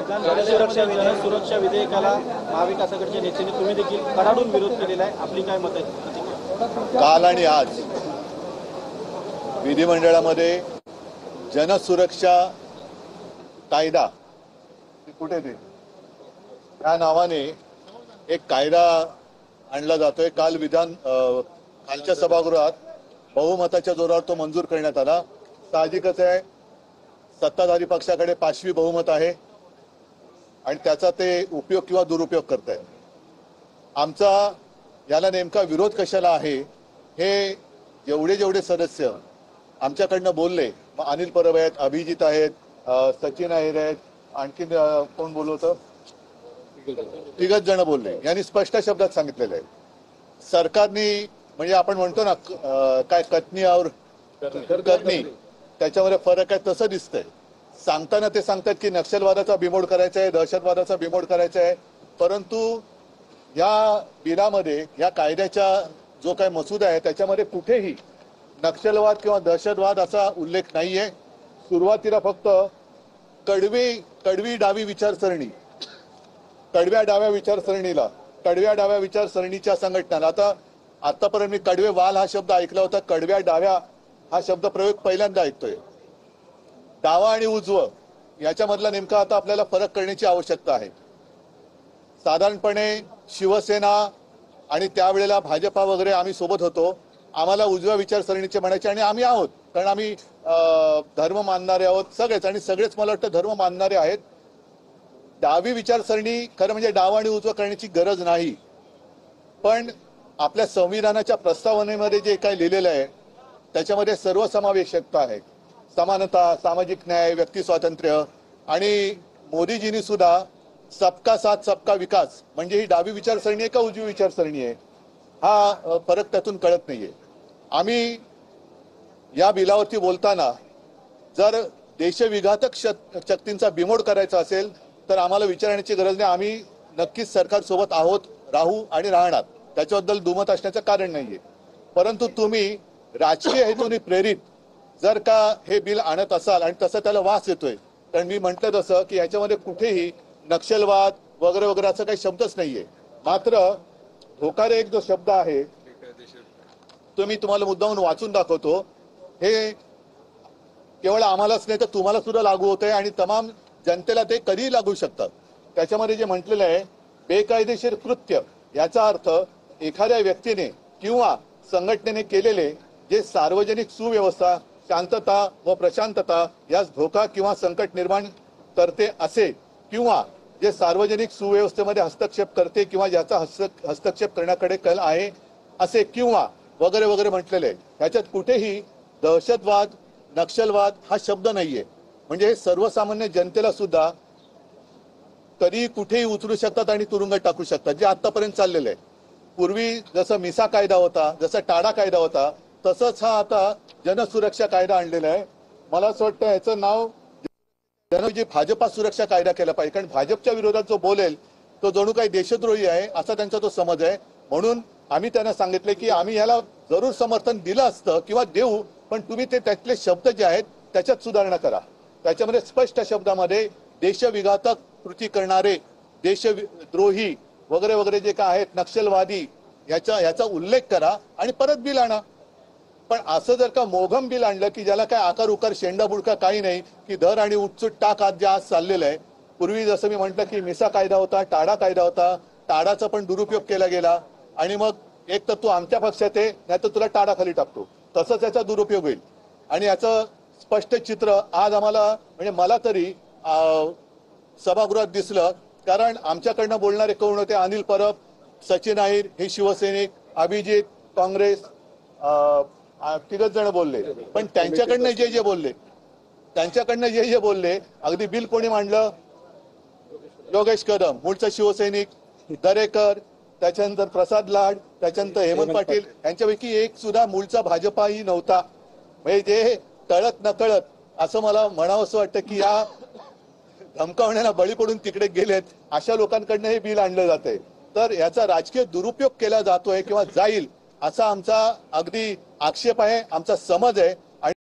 सुरक्षा विधेयकाला महाविकास आघाडीच्या नेत्यांनी तुम्ही देखील कडाडून विरोध केलेला आहे, आपली काय मत आहे? काल आणि आज विधिमंडळामध्ये जनसुरक्षा कायदा कुठे ते त्या नावाने एक कायदा आणला जातोय. काल कालच्या सभागृहात बहुमताच्या जोरावर तो मंजूर करण्यात आला. साहजिकच आहे, सत्ताधारी पक्षाकडे 5वी बहुमत आहे आणि त्याचा ते उपयोग किंवा दुरुपयोग करत आहे. आमचा याला नेमका विरोध कशाला आहे हे जेवढे सदस्य आमच्याकडनं बोलले, अनिल परब आहेत, अभिजित आहेत, सचिन अहिर आहेत, आणखीन कोण बोलवतं, तिघच जण बोलले. यांनी स्पष्ट शब्दात सांगितलेलं आहे सरकारने, म्हणजे आपण म्हणतो ना काय कथनी और करनी, त्याच्यामध्ये फरक आहे तसं दिसतंय. सांगताना ते सांगतात की नक्षलवादाचा बिमोड करायचा आहे, दहशतवादाचा बिमोड करायचा आहे, परंतु या बिलामध्ये, या कायद्याच्या जो काय मसुदा आहे त्याच्यामध्ये कुठेही नक्षलवाद किंवा दहशतवाद असा उल्लेख नाहीये. सुरुवातीला फक्त कडवी डावी विचारसरणी, कडव्या डाव्या विचारसरणीच्या संघटना, आतापर्यंत मी कडवे वाल हा शब्द ऐकला होता, कडव्या डाव्या हा शब्द प्रयोग पहिल्यांदा ऐकतोय. डावा आणि उजवं याच्यामधला नेमका आता आपल्याला फरक करण्याची आवश्यकता आहे. साधारणपणे शिवसेना आणि त्यावेळेला भाजपा वगैरे आम्ही सोबत होतो, आम्हाला उजव्या विचारसरणीचे म्हणायचे आणि आम्ही आहोत, कारण आम्ही धर्म मानणारे आहोत सगळेच, आणि सगळेच मला वाटतं धर्म मानणारे आहेत. डावी विचारसरणी खरं म्हणजे डावा आणि उजवं करण्याची गरज नाही, पण आपल्या संविधानाच्या प्रस्तावनेमध्ये जे काही लिहिलेलं आहे त्याच्यामध्ये सर्वसमावेशकता आहे, समानता, सामाजिक न्याय, व्यक्ती स्वातंत्र्य, आणि मोदीजींनी सुद्धा सबका साथ सबका विकास म्हणजे ही डावी विचारसरणी आहे का उजवी विचारसरणी आहे हा फरक त्यातून कळत नाहीये. आम्ही या बिलावरती बोलताना जर देशविघातक शक्तींचा बिमोड करायचा असेल तर आम्हाला विचारण्याची गरज नाही. आम्ही नक्कीच सरकारसोबत आहोत, राहू आणि राहणार, त्याच्याबद्दल दुमत असण्याचं कारण नाहीये. परंतु तुम्ही राजकीय हेतूने प्रेरित जर का हे बिल आणत असाल आणि तसं त्याला वास येतोय, कारण मी म्हटलं तसं की ह्याच्यामध्ये कुठेही नक्षलवाद वगैरे वगैरे असं काही शब्दच नाहीये. मात्र धोकारे एक जो शब्द आहे तो मी तुम्हाला मुद्दामून वाचून दाखवतो. हे केवळ आम्हालाच नाही तर तुम्हाला सुद्धा लागू होतंय आणि तमाम जनतेला ते कधीही लागू शकतात. त्याच्यामध्ये जे म्हटलेलं आहे, बेकायदेशीर कृत्य याचा अर्थ एखाद्या व्यक्तीने किंवा संघटनेने केलेले जे सार्वजनिक सुव्यवस्था, शांतता व प्रशांतता यास धोका किंवा संकट निर्माण करते असे, किंवा जे सार्वजनिक सुव्यवस्थेमध्ये हस्तक्षेप करते किंवा ज्याचा हस्तक्षेप करण्याकडे कल आहे असे, किंवा वगैरे वगैरे म्हटलेले. ह्याच्यात कुठेही दहशतवाद, नक्षलवाद हा शब्द नाहीये. म्हणजे सर्वसामान्य जनतेला सुद्धा कधी कुठेही उचलू शकतात आणि तुरुंगात टाकू शकतात, जे आतापर्यंत चाललेलं आहे. पूर्वी जसं मिसा कायदा होता, जसा टाडा कायदा होता, तसंच हा आता जनसुरक्षा कायदा आणलेला आहे. मला असं वाटतं याचं नाव जे भाजपा सुरक्षा कायदा केला पाहिजे, कारण भाजपच्या विरोधात जो बोलेल तो जणू काही देशद्रोही आहे असा त्यांचा तो समज आहे. म्हणून आम्ही त्यांना सांगितले की आम्ही याला जरूर समर्थन दिलं असतं किंवा देऊ, पण तुम्ही ते त्यातले शब्द जे आहेत त्याच्यात सुधारणा करा. त्याच्यामध्ये स्पष्ट शब्दामध्ये देशविघातक कृती करणारे, देशद्रोही वगैरे वगैरे जे काय आहेत, नक्षलवादी, याचा उल्लेख करा आणि परत बिल आणा. पण असं जर का मोघम बिल आणलं की ज्याला काय आकार उकार शेंडा बुडका काही नाही, की धर आणि उठसूट टाक आज जे आज चाललेलं आहे. पूर्वी जसं मी म्हटलं की मिसा कायदा होता, टाडा कायदा होता, टाडाचा पण दुरुपयोग केला गेला आणि मग एक तर तू आमच्या पक्षात आहे नाही तर तुला टाडा खाली टाकतो, तसंच याचा दुरुपयोग होईल. आणि याचं स्पष्ट चित्र आज आम्हाला, म्हणजे मला तरी सभागृहात दिसलं, कारण आमच्याकडनं बोलणारे कोण होते, अनिल परब, सचिन अहिर हे शिवसैनिक, अभिजित काँग्रेस, तिघच जण बोलले. पण त्यांच्याकडनं जे बोलले अगदी बिल कोणी मांडलं, योगेश कदम मूळचा शिवसैनिक, दरेकर, त्याच्यानंतर प्रसाद लाड, त्याच्यानंतर हेमंत पाटील, यांच्यापैकी एक सुद्धा मूळचा भाजपाही नव्हता. म्हणजे जे कळत नकळत असं मला म्हणावं असं वाटतं की या धमकावण्याला बळी पडून तिकडे गेलेत अशा लोकांकडनं हे बिल आणलं जातंय. तर याचा राजकीय दुरुपयोग केला जातोय किंवा जाईल असा आमचा अगदी आक्षेप आहे, आमचा समज आहे.